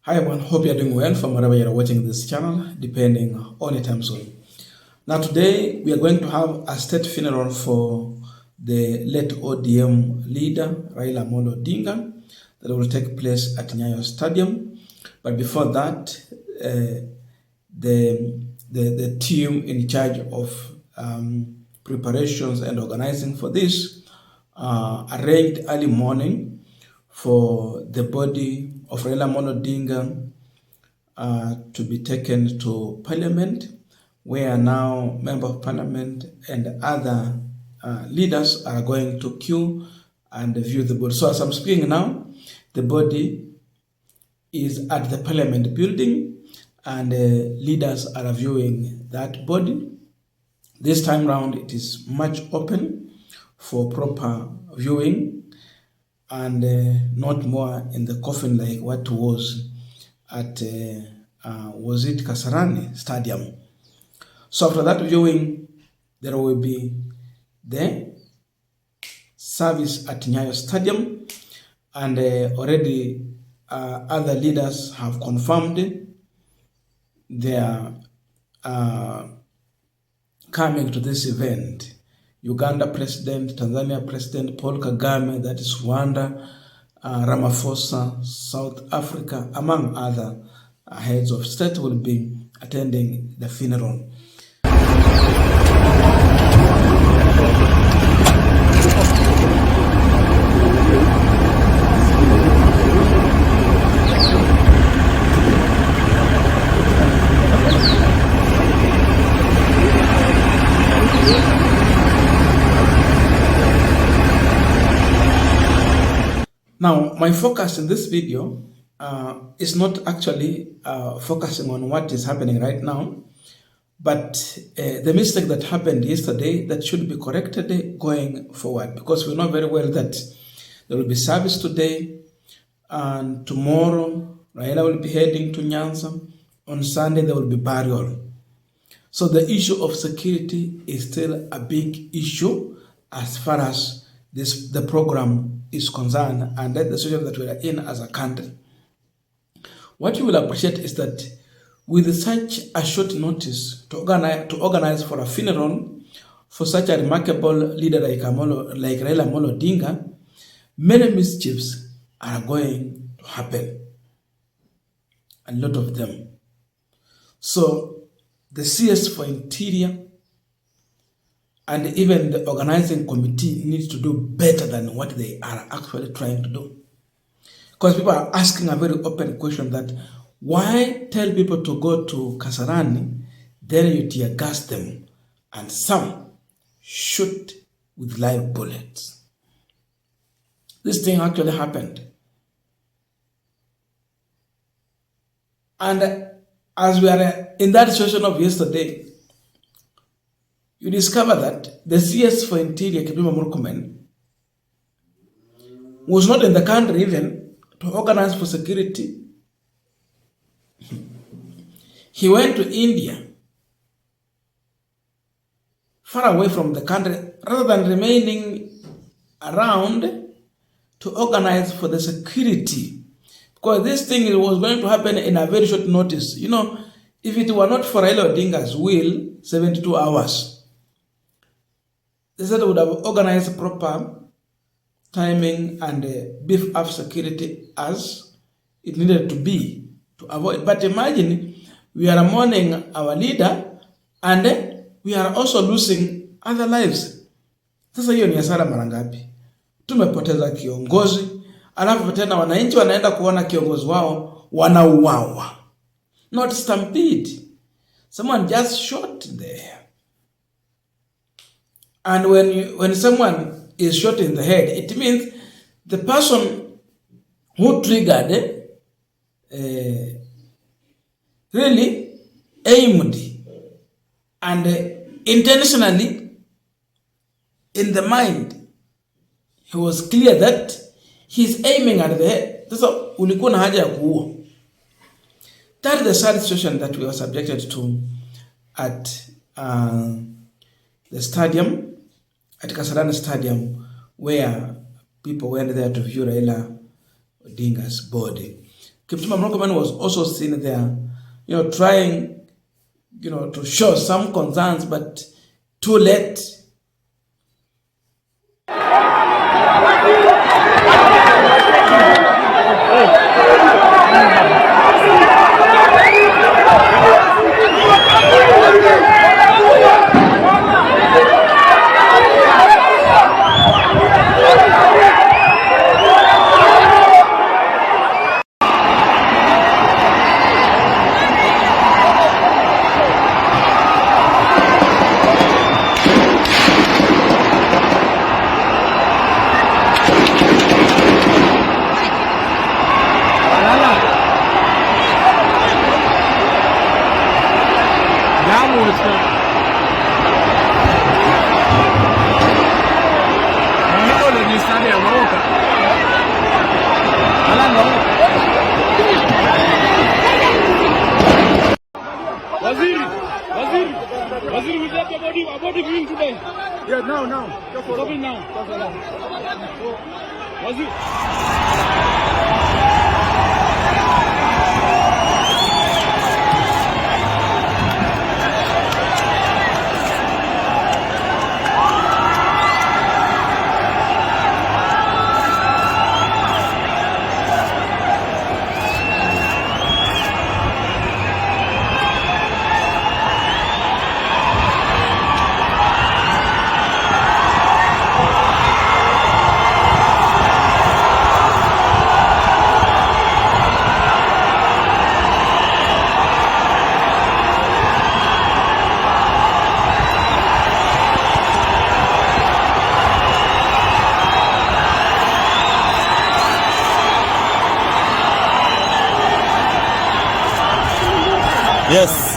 Hi everyone, hope you're doing well from wherever you're watching this channel, depending on your time zone. Now today, we are going to have a state funeral for the late ODM leader, Raiala Odinga, that will take place at Nyayo Stadium. But before that, the team in charge of preparations and organizing for this arranged early morning for the body of Raiala Odinga to be taken to Parliament, where now Member of Parliament and other leaders are going to queue and view the body. So as I'm speaking now, the body is at the Parliament building and leaders are viewing that body. This time round, it is much open for proper viewing and not more in the coffin like what was at was it Kasarani Stadium. So after that viewing, there will be the service at Nyayo Stadium, and already other leaders have confirmed their coming to this event. Uganda President, Tanzania President Paul Kagame, that is Rwanda, Ramaphosa, South Africa, among other heads of state will be attending the funeral. Now, my focus in this video is not actually focusing on what is happening right now, but the mistake that happened yesterday that should be corrected going forward, because we know very well that there will be service today, and tomorrow Raiala will be heading to Nyanza. On Sunday there will be burial. So the issue of security is still a big issue as far as the program is concerned, and that the situation that we are in as a country. What you will appreciate is that with such a short notice to organize for a funeral for such a remarkable leader like Raiala Odinga, many mischiefs are going to happen, a lot of them. So the CS for Interior and even the organizing committee needs to do better than what they are actually trying to do. Because people are asking a very open question that, why tell people to go to Kasarani, then you tear gas them, and some shoot with live bullets? This thing actually happened. And as we are in that situation of yesterday, you discover that the CS for Interior, Kipchumb Murkomen, was not in the country even to organize for security. He went to India, far away from the country, rather than remaining around to organize for the security. Because this thing was going to happen in a very short notice. You know, if it were not for Raiala Odinga's will, 72 hours, they said they would have organized proper timing and beef up security as it needed to be to avoid. But imagine, we are mourning our leader and we are also losing other lives. Sasa hiyo ni hasara mara ngapi? Tumepoteza kiongozi, alafu tena wananchi wanaenda kuona kiongozi wao wanauawa. Not stampede. Someone just shot there. And when someone is shot in the head, it means the person who triggered really aimed and intentionally in the mind, he was clear that he's aiming at the head. Sasa ulikuwa na haja ya kuua. That is the sad situation that we were subjected to at the stadium, at Kasarani Stadium, where people went there to view Raiala Odinga's body. Kipchumb Murkomen was also seen there, trying, to show some concerns, but too late. Waziri, we have about the green today. Yeah, now. Stop it now. Waziri. Yes.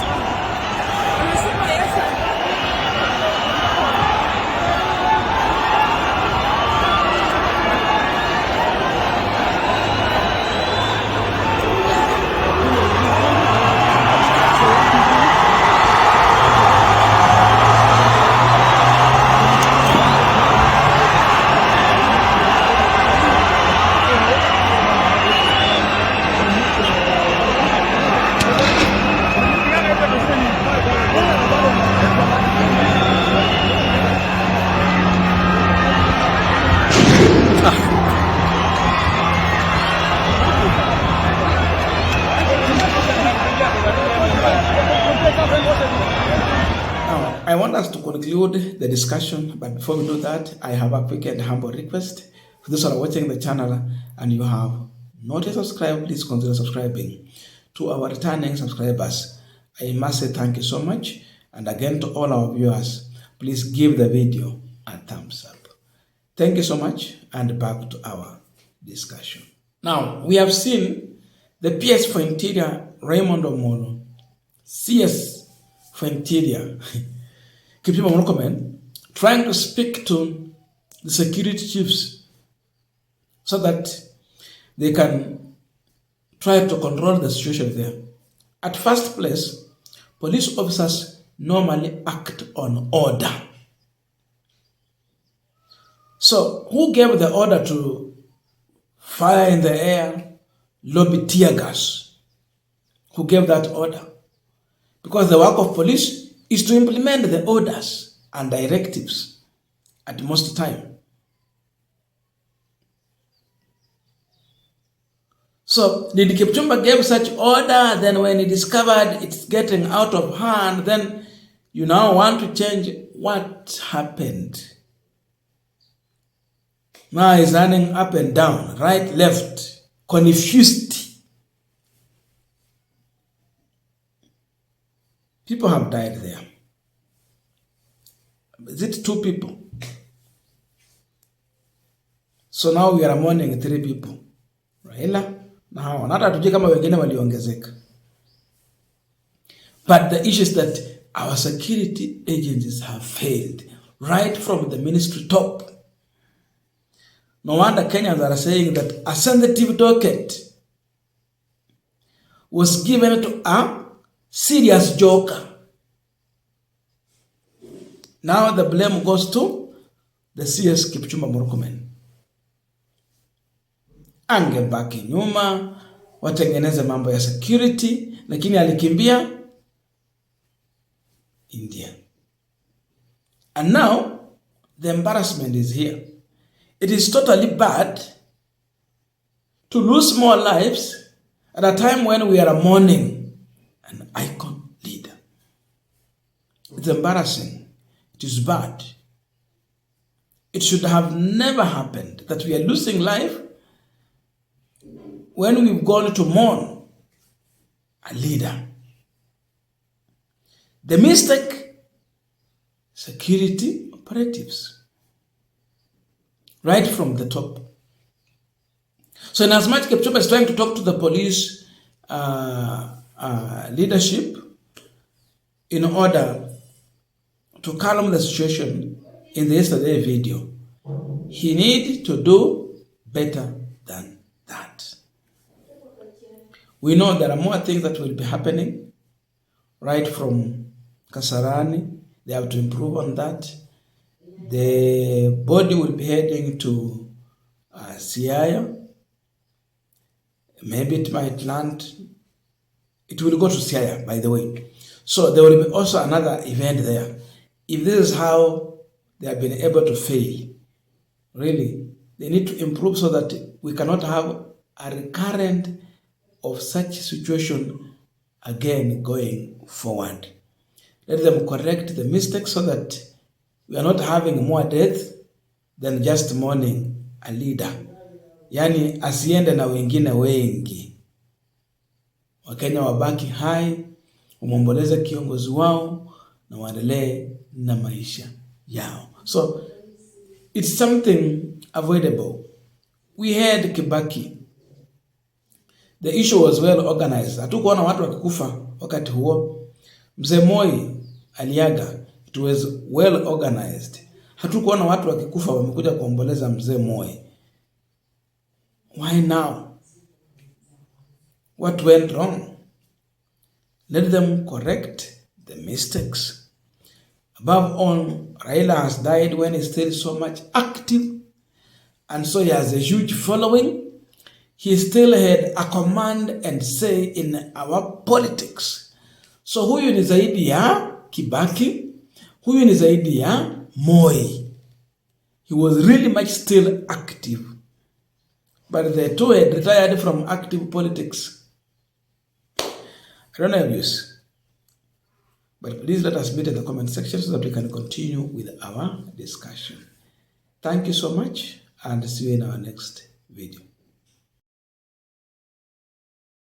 I want us to conclude the discussion, but before we do that, I have a quick and humble request. For those who are watching the channel and you have not yet subscribed, please consider subscribing. To our returning subscribers, I must say thank you so much. And again, to all our viewers, please give the video a thumbs up. Thank you so much, and back to our discussion. Now, we have seen the PS for Interior, Raymond Omolo, CS for Interior, Kipchumb Murkomen, trying to speak to the security chiefs so that they can try to control the situation there. At first place, police officers normally act on order. So, who gave the order to fire in the air, lobby tear gas? Who gave that order? Because the work of police is to implement the orders and directives at most time. So, did Kipchumb give such order, then when he discovered it's getting out of hand, then you now want to change what happened? Now he's running up and down, right, left, confused. People have died there. Is it 2 people? So now we are mourning 3 people. Raiala na hawa. Hata hatujui kama wengine waliongezeka. But the issue is that our security agencies have failed right from the ministry top. No wonder Kenyans are saying that a sensitive docket was given to a serious joker. Now the blame goes to the CS Kipchumb Murkomen. Angebaki nyuma, watengeneze mambo ya security, lakini alikimbia India. And now the embarrassment is here. It is totally bad to lose more lives at a time when we are mourning an icon leader. It's embarrassing. It is bad. It should have never happened that we are losing life when we've gone to mourn a leader. The mistake, security operatives, right from the top. So in as much Kipchumb is trying to talk to the police leadership in order to calm the situation in the yesterday video, he needs to do better than that. We know there are more things that will be happening right from Kasarani. They have to improve on that. The body will be heading to Siaya. Maybe it might land. It will go to Siaya, by the way. So there will be also another event there. If this is how they have been able to fail, really, they need to improve so that we cannot have a recurrent of such situation again going forward. Let them correct the mistakes so that we are not having more death than just mourning a leader. Yani asiende na wengine wengi. Wakenya wabaki hai, umomboleze kiongozi wao na waendelee na maisha yao. So it's something avoidable. We had Kibaki. The issue was well organized. Hatukuona watu wakikufa wakati huo. Mzee Moi aliaga. It was well organized. Hatukuona watu wakikufa wamekuja kuomboleza Mzee Moi. Why now? What went wrong? Let them correct the mistakes. Above all, Raiala has died when he's still so much active, and so he has a huge following. He still had a command and say in our politics. So huyu ni zaidi ya Kibaki, huyu ni zaidi ya Moi. He was really much still active. But the two had retired from active politics. I don't have views. But please let us meet in the comment section so that we can continue with our discussion. Thank you so much and see you in our next video.